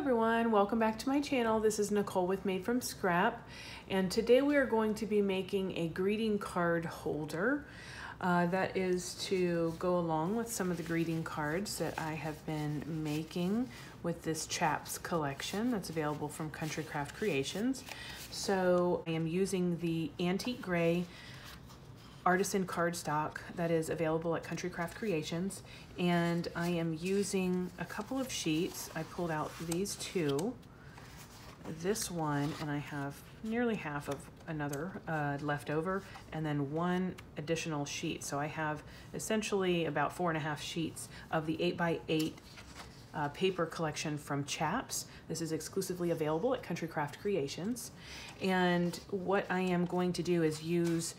everyone, welcome back to my channel. This is Nicole with Made from Scrap, and today we are going to be making a greeting card holder that is to go along with some of the greeting cards that I have been making with this Chaps collection that's available from Kraft Creations. So I am using the antique gray Artisan cardstock that is available at Kraft Creations, and I am using a couple of sheets. I pulled out these two, this one, and I have nearly half of another left over, and then one additional sheet. So I have essentially about 4.5 sheets of the 8x8 paper collection from Chaps. This is exclusively available at Kraft Creations. And what I am going to do is use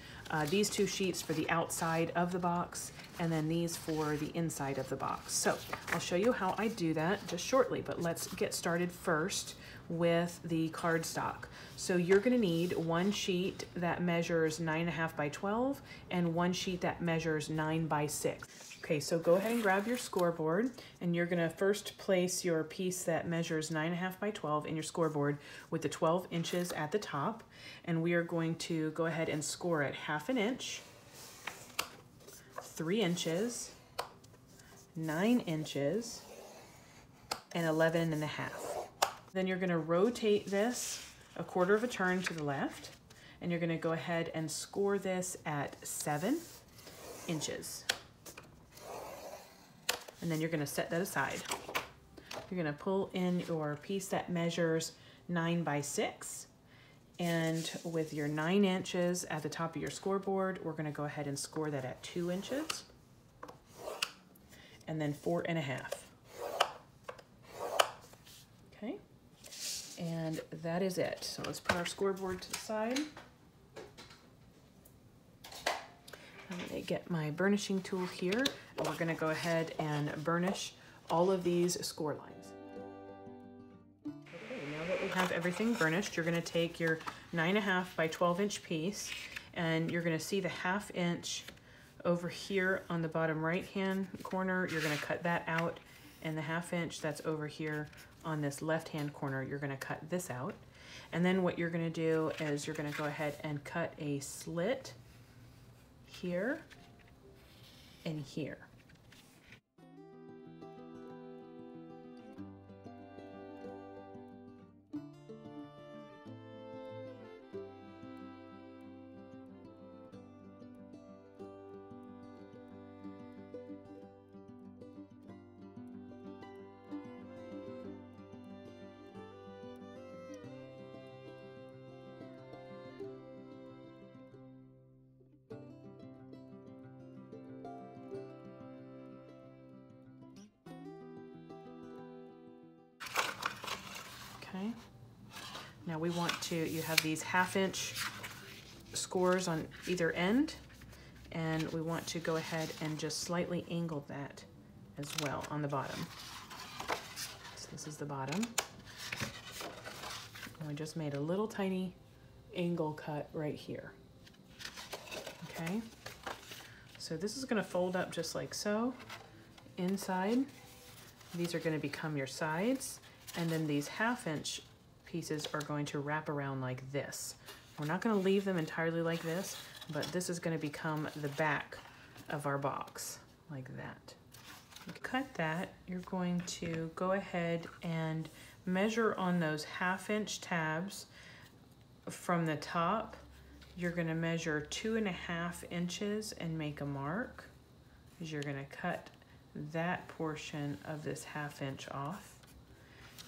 these two sheets for the outside of the box and then these for the inside of the box. So I'll show you how I do that just shortly, but let's get started first with the cardstock. So you're gonna need one sheet that measures 9.5 by 12 and one sheet that measures 9 by 6. Okay, so go ahead and grab your scoreboard, and you're gonna first place your piece that measures 9.5 by 12 in your scoreboard with the 12 inches at the top, and we are going to go ahead and score it 1/2 inch, 3 inches, 9 inches, and 11.5. Then you're gonna rotate this a 1/4 of a turn to the left, and you're gonna go ahead and score this at 7 inches. And then you're gonna set that aside. You're gonna pull in your piece that measures 9 by 6. And with your 9 inches at the top of your scoreboard, we're gonna go ahead and score that at 2 inches. And then 4.5. Okay, and that is it. So let's put our scoreboard to the side. I'm gonna get my burnishing tool here, and we're gonna go ahead and burnish all of these score lines. Okay, now that we have everything burnished, you're gonna take your 9.5 by 12 inch piece, and you're gonna see the 1/2 inch over here on the bottom right hand corner. You're gonna cut that out, and the 1/2 inch that's over here on this left hand corner, you're gonna cut this out. And then what you're gonna do is you're gonna go ahead and cut a slit here and here. Okay, now we want to, you have these 1/2 inch scores on either end, and we want to go ahead and just slightly angle that as well on the bottom. So this is the bottom. And we just made a little tiny angle cut right here. Okay, so this is gonna fold up just like so inside. These are gonna become your sides. And then these 1/2 inch pieces are going to wrap around like this. We're not gonna leave them entirely like this, but this is gonna become the back of our box, like that. Cut that, you're going to go ahead and measure on those 1/2 inch tabs from the top. You're gonna measure 2.5 inches and make a mark, because you're gonna cut that portion of this 1/2 inch off.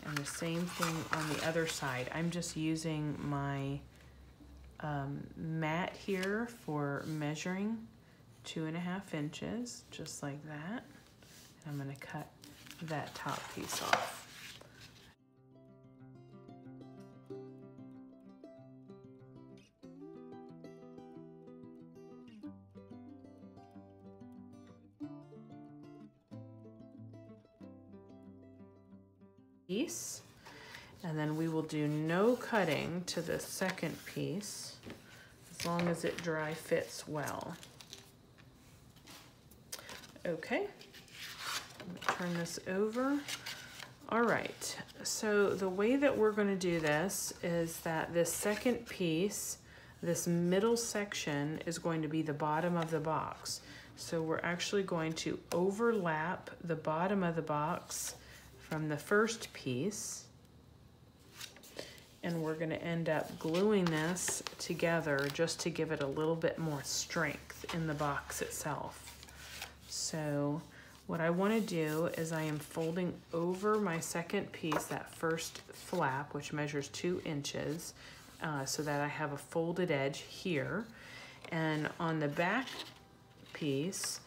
And the same thing on the other side. I'm just using my mat here for measuring 2.5 inches, just like that. And I'm gonna cut that top piece off. Piece, and then we will do no cutting to the second piece as long as it dry fits well. Okay, turn this over. All right, so the way that we're going to do this is that this second piece, this middle section, is going to be the bottom of the box. So we're actually going to overlap the bottom of the box from the first piece, and we're going to end up gluing this together just to give it a little bit more strength in the box itself. So what I want to do is I am folding over my second piece, that first flap, which measures 2 inches, so that I have a folded edge here. And on the back piece,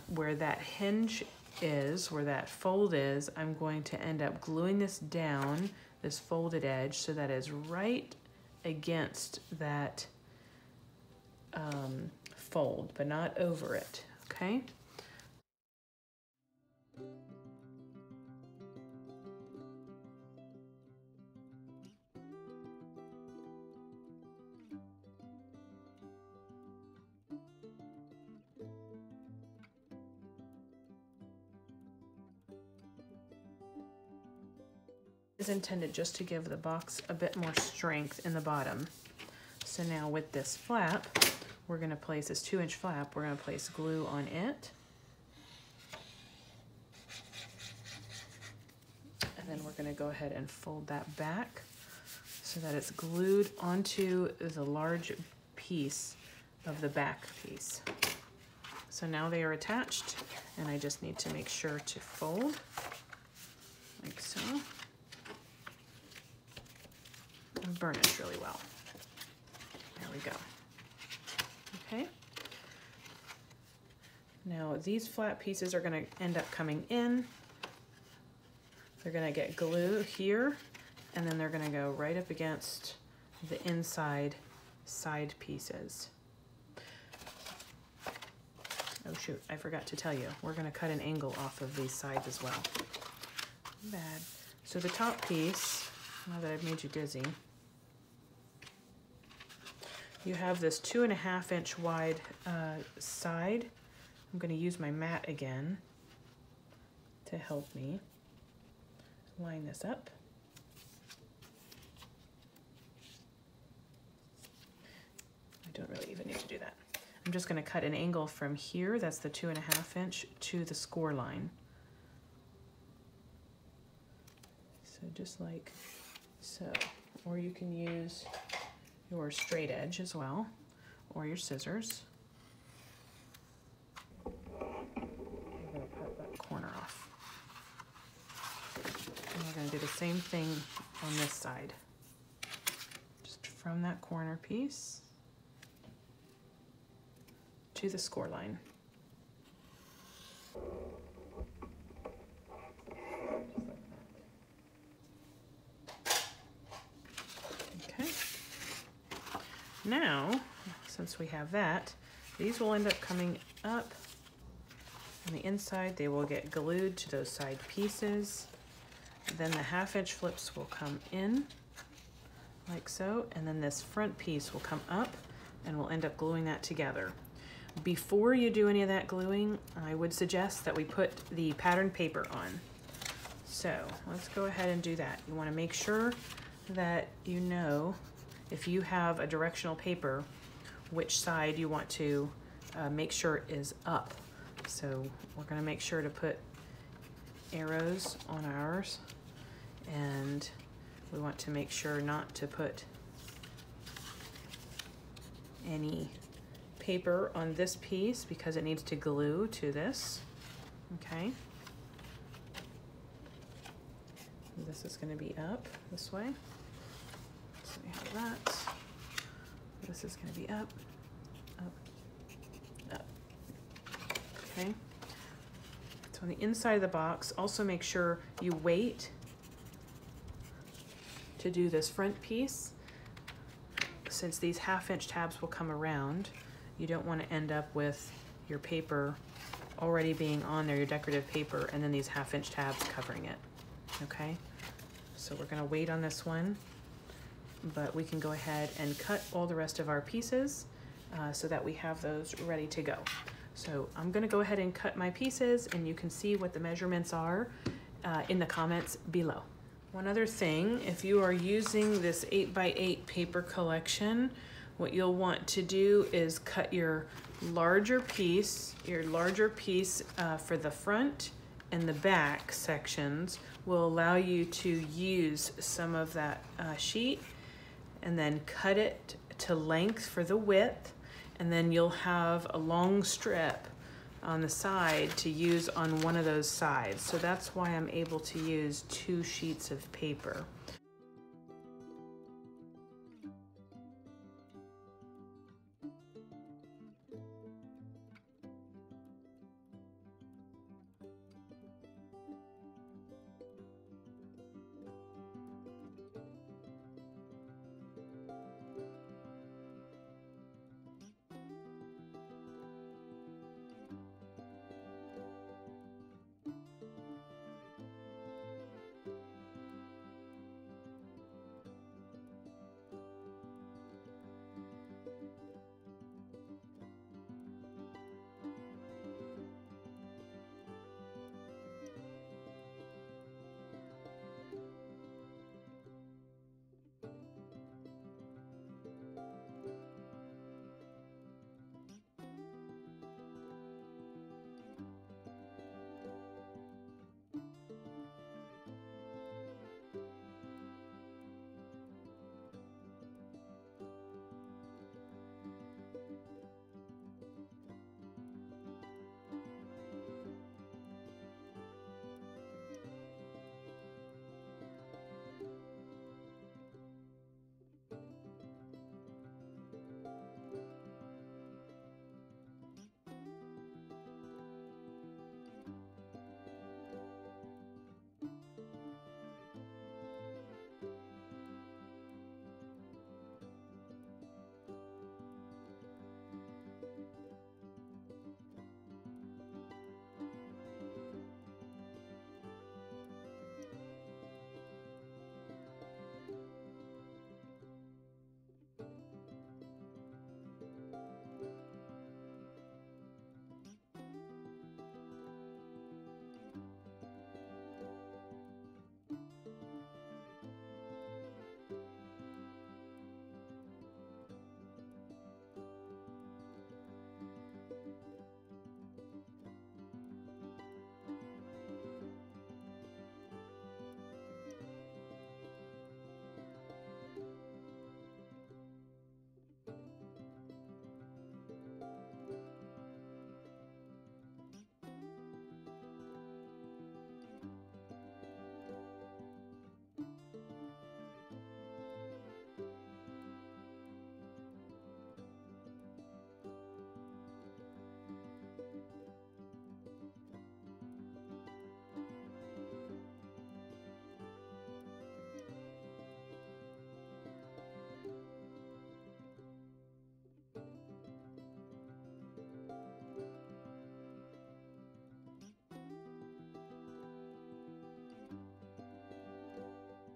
where that hinge is, where that fold is, I'm going to end up gluing this down, this folded edge, so that is right against that fold, but not over it, okay? Is intended just to give the box a bit more strength in the bottom. So now with this flap, we're going to place this 2-inch flap, we're going to place glue on it. And then we're going to go ahead and fold that back so that it's glued onto the large piece of the back piece. So now they are attached, and I just need to make sure to fold like so. And burnish really well. There we go. Okay. Now these flat pieces are going to end up coming in. They're going to get glue here, and then they're going to go right up against the inside side pieces. Oh shoot, I forgot to tell you, we're going to cut an angle off of these sides as well. Bad. So the top piece, now that I've made you dizzy, you have this 2.5-inch wide side. I'm going to use my mat again to help me line this up. I don't really even need to do that. I'm just going to cut an angle from here, that's the 2.5-inch, to the score line. So just like so. Or you can use your straight edge as well, or your scissors. I'm going to cut that corner off. And we're going to do the same thing on this side. Just from that corner piece to the score line. Okay. Now, since we have that, these will end up coming up on the inside. They will get glued to those side pieces. Then the 1/2-inch flips will come in like so, and then this front piece will come up, and we'll end up gluing that together. Before you do any of that gluing, I would suggest that we put the pattern paper on. So let's go ahead and do that. You want to make sure that you know, if you have a directional paper, which side you want to make sure is up. So we're going to make sure to put arrows on ours, and we want to make sure not to put any paper on this piece because it needs to glue to this. Okay. This is going to be up this way. So we have that. This is going to be up, up, up. Okay. So on the inside of the box, also make sure you wait to do this front piece. Since these 1/2-inch tabs will come around, you don't want to end up with your paper already being on there, your decorative paper, and then these 1/2-inch tabs covering it. Okay, so we're going to wait on this one, but we can go ahead and cut all the rest of our pieces so that we have those ready to go. So I'm going to go ahead and cut my pieces, and you can see what the measurements are in the comments below. One other thing, if you are using this 8x8 paper collection, what you'll want to do is cut your larger piece for the front and the back sections will allow you to use some of that sheet, and then cut it to length for the width, and then you'll have a long strip on the side to use on one of those sides. So that's why I'm able to use 2 sheets of paper.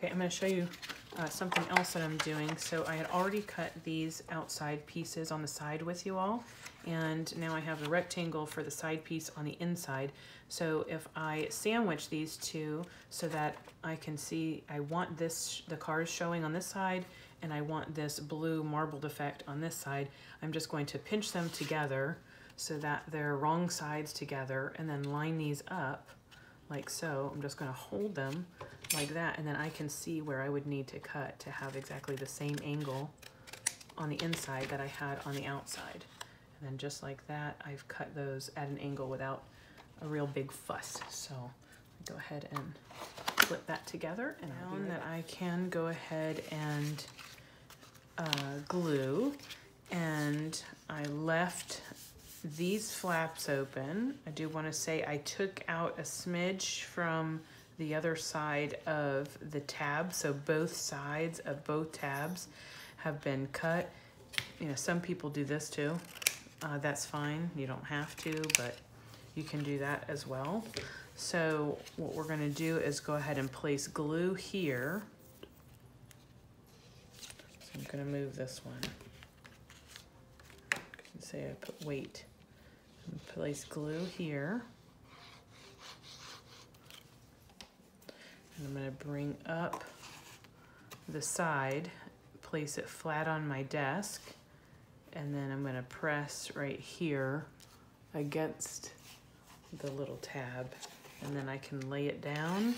Okay, I'm going to show you something else that I'm doing. So I had already cut these outside pieces on the side with you all, and now I have a rectangle for the side piece on the inside. So if I sandwich these two so that I can see, I want this, the cars showing on this side, and I want this blue marbled effect on this side, I'm just going to pinch them together so that they're wrong sides together, and then line these up like so. I'm just going to hold them like that, and then I can see where I would need to cut to have exactly the same angle on the inside that I had on the outside. And then just like that, I've cut those at an angle without a real big fuss. So go ahead and flip that together, and now that I can go ahead and glue, and I left these flaps open. I do want to say I took out a smidge from the other side of the tab, so both sides of both tabs have been cut. You know, some people do this too. That's fine, you don't have to, but you can do that as well. So what we're going to do is go ahead and place glue here. So I'm going to move this one. Say I put weight. And place glue here. And I'm gonna bring up the side, place it flat on my desk, and then I'm gonna press right here against the little tab, and then I can lay it down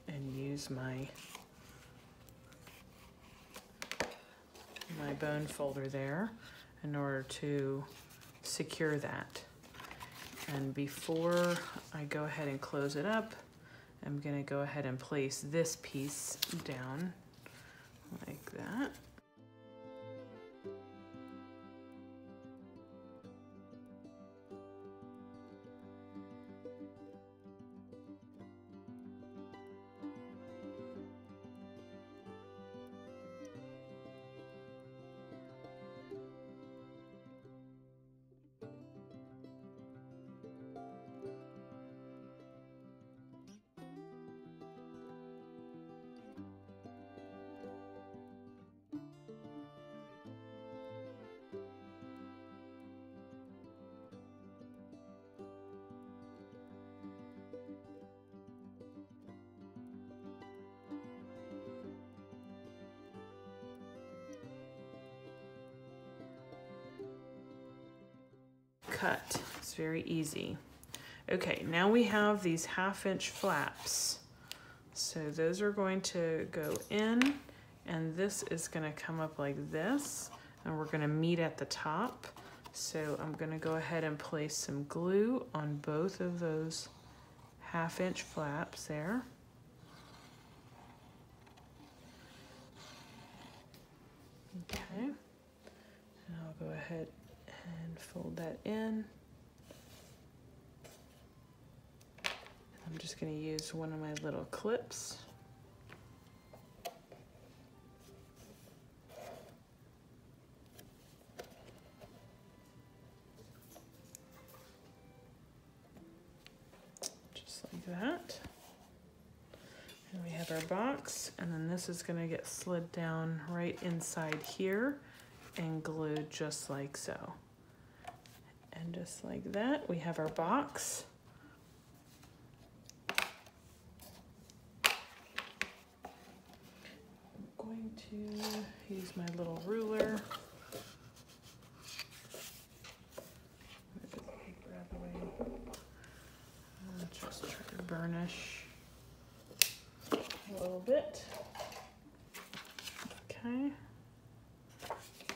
and use my bone folder there in order to secure that. And before I go ahead and close it up, I'm gonna go ahead and place this piece down like that. Cut. It's very easy. Okay, now we have these 1/2-inch flaps. So those are going to go in, and this is going to come up like this, and we're going to meet at the top. So I'm going to go ahead and place some glue on both of those 1/2-inch flaps there. Okay, and I'll go ahead and fold that in. I'm just going to use one of my little clips. Just like that. And we have our box, and then this is going to get slid down right inside here and glued just like so. And just like that, we have our box. I'm going to use my little ruler. Move the paper out of the way. I'll just try to burnish a little bit. Okay.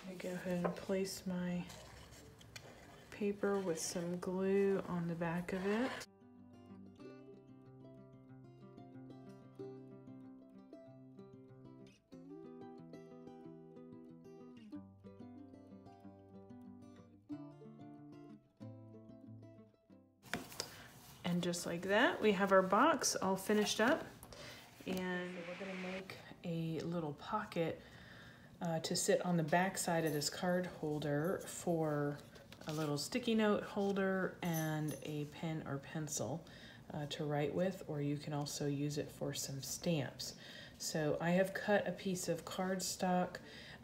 I go ahead and place my paper with some glue on the back of it. And just like that, we have our box all finished up. And we're gonna make a little pocket to sit on the back side of this card holder for a little sticky note holder and a pen or pencil to write with, or you can also use it for some stamps. So I have cut a piece of cardstock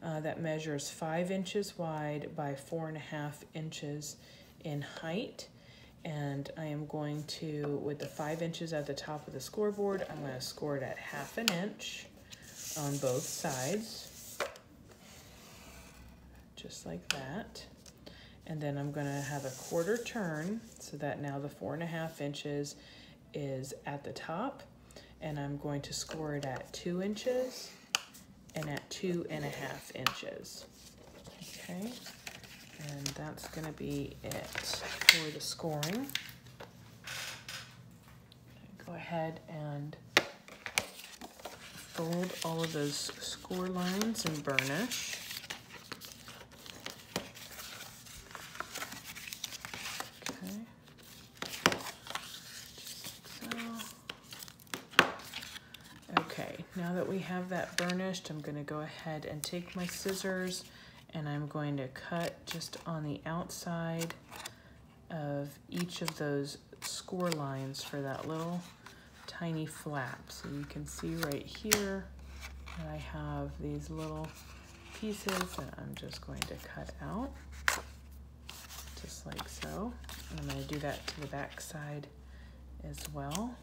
that measures 5 inches wide by 4.5 inches in height. And I am going to, with the 5 inches at the top of the scoreboard, I'm going to score it at 1/2 inch on both sides. Just like that. And then I'm going to have a 1/4 turn so that now the 4.5 inches is at the top, and I'm going to score it at 2 inches and at 2.5 inches. Okay, and that's going to be it for the scoring. Go ahead and fold all of those score lines and burnish. Okay, now that we have that burnished, I'm going to go ahead and take my scissors and I'm going to cut just on the outside of each of those score lines for that little tiny flap. So you can see right here that I have these little pieces that I'm just going to cut out, just like so. And I'm going to do that to the back side as well.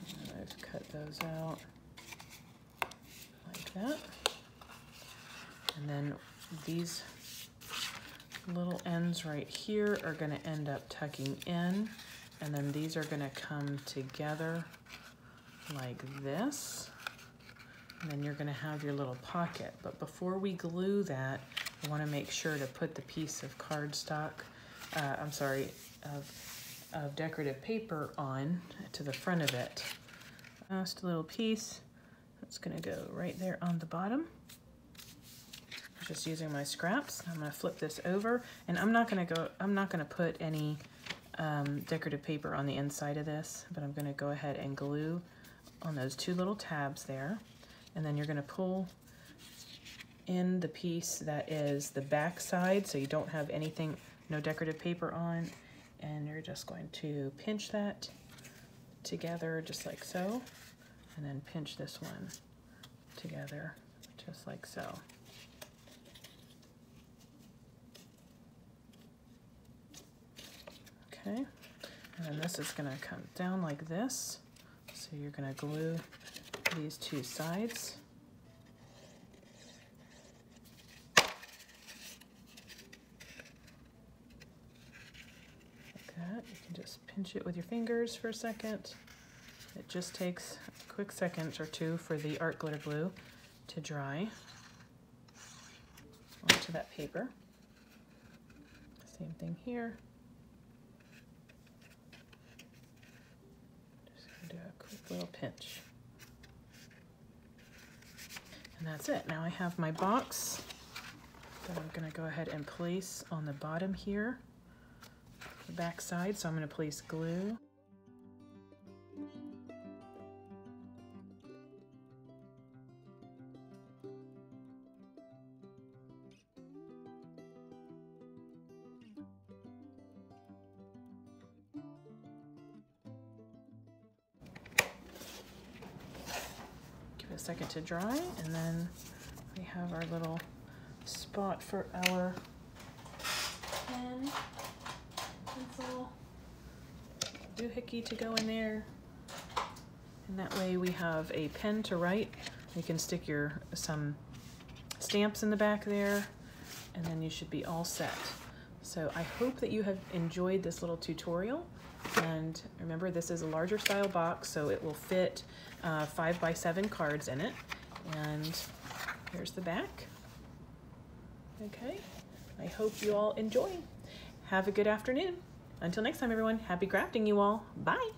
And I've cut those out like that. And then these little ends right here are going to end up tucking in, and then these are going to come together like this, and then you're going to have your little pocket. But before we glue that, I want to make sure to put the piece of cardstock, of decorative paper on to the front of it. Just a little piece that's going to go right there on the bottom. Just using my scraps. I'm going to flip this over, and I'm not going to put any decorative paper on the inside of this, but I'm going to go ahead and glue on those two little tabs there. And then you're going to pull in the piece that is the back side, so you don't have anything, no decorative paper on, and you're just going to pinch that together just like so, and then pinch this one together just like so. Okay, and then this is going to come down like this. So you're going to glue these two sides. Like that. You can just pinch it with your fingers for a second. It just takes a quick second or two for the art glitter glue to dry onto that paper. Same thing here. Do a quick little pinch. And that's it. Now I have my box that I'm going to go ahead and place on the bottom here, the back side. So I'm going to place glue. A second to dry, and then we have our little spot for our pen, pencil, doohickey to go in there, and that way we have a pen to write. You can stick some stamps in the back there, and then you should be all set. So I hope that you have enjoyed this little tutorial. And remember, this is a larger style box, so it will fit 5x7 cards in it. And here's the back. Okay, I hope you all enjoy. Have a good afternoon. Until next time, everyone, happy crafting, you all. Bye.